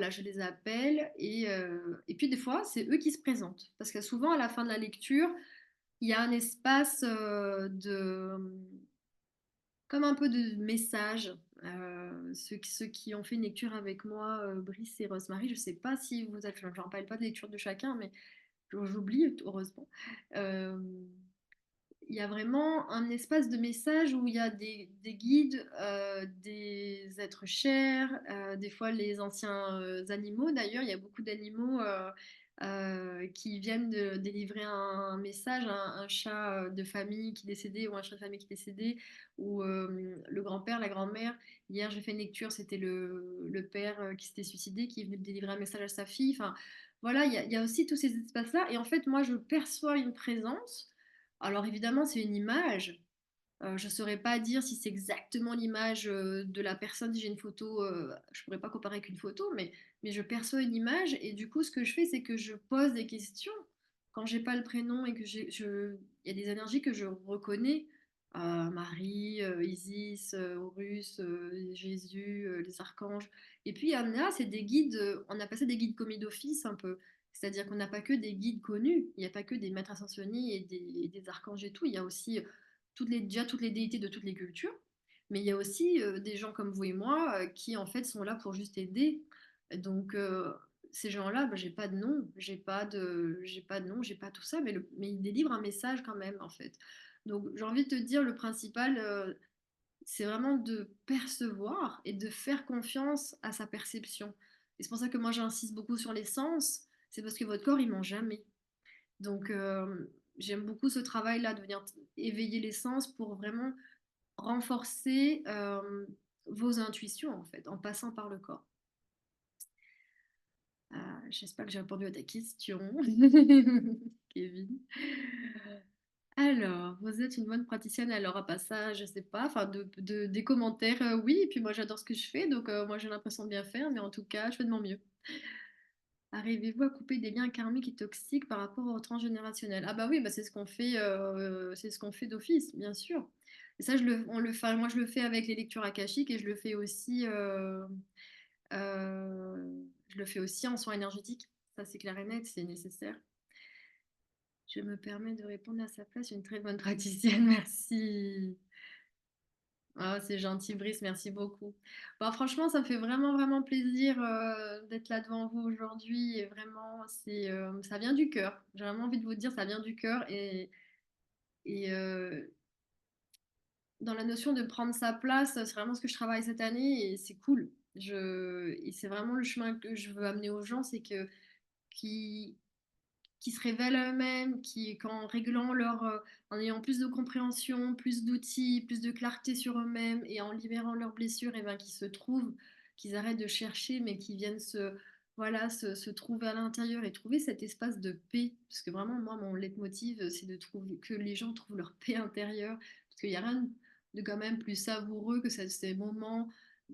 je les appelle et puis des fois, c'est eux qui se présentent. Parce que souvent, à la fin de la lecture, il y a un espace comme un peu de message. Ceux qui ont fait une lecture avec moi, Brice et Rosemary, je ne sais pas si vous êtes, je n'en parle pas de lecture de chacun, mais j'oublie, heureusement. Euh, il y a vraiment un espace de message où il y a des guides, des êtres chers, des fois les anciens animaux. D'ailleurs, il y a beaucoup d'animaux qui viennent de délivrer un message, un chat de famille qui est décédé ou un chat de famille qui est décédé, ou le grand-père, la grand-mère. Hier, j'ai fait une lecture, c'était le père qui s'était suicidé, qui est venu délivrer un message à sa fille. Enfin, voilà, il y a aussi tous ces espaces-là. Et en fait, moi, je perçois une présence. Alors évidemment, c'est une image. Je ne saurais pas dire si c'est exactement l'image de la personne. Si j'ai une photo, je ne pourrais pas comparer avec une photo, mais je perçois une image et du coup, ce que je fais, c'est que je pose des questions. Quand j'ai pas le prénom et que il y a des énergies que je reconnais, Marie, Isis, Horus, Jésus, les archanges. Et puis il y en a, c'est des guides, on a passé des guides commis d'office un peu. C'est-à-dire qu'on n'a pas que des guides connus, il n'y a pas que des maîtres ascensionnés et des archanges et tout, il y a aussi déjà toutes les déités de toutes les cultures, mais il y a aussi des gens comme vous et moi qui en fait sont là pour juste aider. Donc ces gens-là, bah, j'ai pas de nom, j'ai pas de nom, j'ai pas tout ça, mais ils délivrent un message quand même en fait. Donc j'ai envie de te dire le principal, c'est vraiment de percevoir et de faire confiance à sa perception. Et c'est pour ça que moi j'insiste beaucoup sur les sens, c'est parce que votre corps il ment jamais. Donc, j'aime beaucoup ce travail-là, de venir éveiller les sens pour vraiment renforcer vos intuitions, en fait, en passant par le corps. J'espère que j'ai répondu à ta question, Kevin. Alors, vous êtes une bonne praticienne, alors à pas ça, je sais pas, enfin, des commentaires, oui, et puis moi j'adore ce que je fais, donc moi j'ai l'impression de bien faire, mais en tout cas, je fais de mon mieux. Arrivez-vous à couper des liens karmiques et toxiques par rapport au transgénérationnel? Ah bah oui, bah c'est ce qu'on fait d'office, bien sûr. Et ça, on le fait, moi je le fais avec les lectures akashiques et je le fais aussi en soins énergétiques. Ça, c'est clair et net, c'est nécessaire. Je me permets de répondre à sa place, une très bonne praticienne, merci. Ah, c'est gentil, Brice, merci beaucoup. Bon, franchement, ça me fait vraiment, vraiment plaisir d'être là devant vous aujourd'hui. Et vraiment, ça vient du cœur. J'ai vraiment envie de vous dire, ça vient du cœur. Et dans la notion de prendre sa place, c'est vraiment ce que je travaille cette année et c'est cool. Et c'est vraiment le chemin que je veux amener aux gens, c'est que qui, qui se révèlent à eux-mêmes, qu'en réglant en ayant plus de compréhension, plus d'outils, plus de clarté sur eux-mêmes et en libérant leurs blessures, et ben, qu'ils se trouvent, qu'ils arrêtent de chercher, mais qu'ils viennent voilà, se trouver à l'intérieur et trouver cet espace de paix. Parce que vraiment, moi, mon leitmotiv, c'est de trouver que les gens trouvent leur paix intérieure. Parce qu'il n'y a rien de quand même plus savoureux que ces moments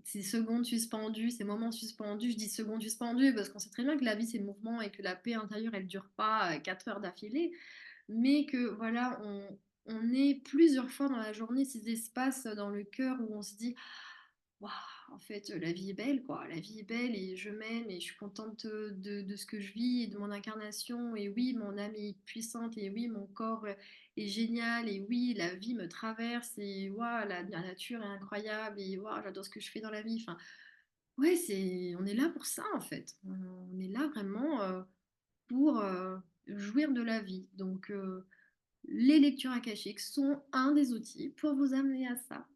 ces secondes suspendues, ces moments suspendus, je dis secondes suspendues parce qu'on sait très bien que la vie c'est le mouvement et que la paix intérieure elle dure pas 4 heures d'affilée, mais que voilà, on est plusieurs fois dans la journée ces espaces dans le cœur où on se dit waouh, en fait la vie est belle quoi, la vie est belle et je m'aime et je suis contente de ce que je vis et de mon incarnation et oui mon âme est puissante et oui mon corps est génial et oui la vie me traverse et waouh la nature est incroyable et waouh j'adore ce que je fais dans la vie. Enfin ouais on est là pour ça en fait. On est là vraiment pour jouir de la vie. Donc les lectures akashiques sont un des outils pour vous amener à ça.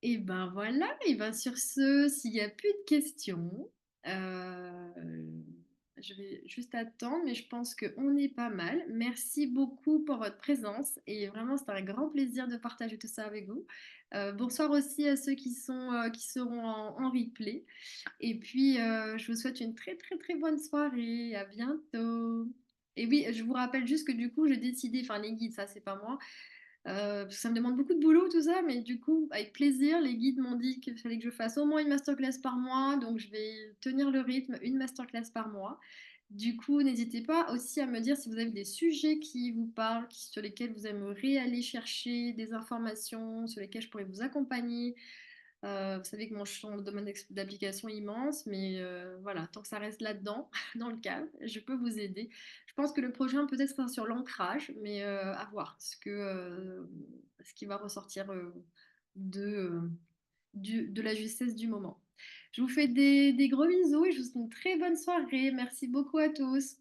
Et ben voilà, et ben sur ce, s'il n'y a plus de questions, je vais juste attendre, mais je pense qu'on est pas mal. Merci beaucoup pour votre présence et vraiment c'était un grand plaisir de partager tout ça avec vous. Bonsoir aussi à ceux qui seront en replay. Et puis je vous souhaite une très très très bonne soirée. À bientôt. Et oui, je vous rappelle juste que du coup j'ai décidé, enfin les guides, ça c'est pas moi. Parce que ça me demande beaucoup de boulot, tout ça, mais du coup, avec plaisir, les guides m'ont dit qu'il fallait que je fasse au moins une masterclass par mois, donc je vais tenir le rythme, une masterclass par mois. Du coup, n'hésitez pas aussi à me dire si vous avez des sujets qui vous parlent, sur lesquels vous aimeriez aller chercher des informations, sur lesquels je pourrais vous accompagner. Vous savez que mon champ de domaine d'application est immense, mais voilà, tant que ça reste là-dedans, dans le cadre, je peux vous aider. Je pense que le prochain peut-être sera sur l'ancrage, mais à voir ce qui va ressortir de, de la justesse du moment. Je vous fais des gros bisous et je vous souhaite une très bonne soirée. Merci beaucoup à tous.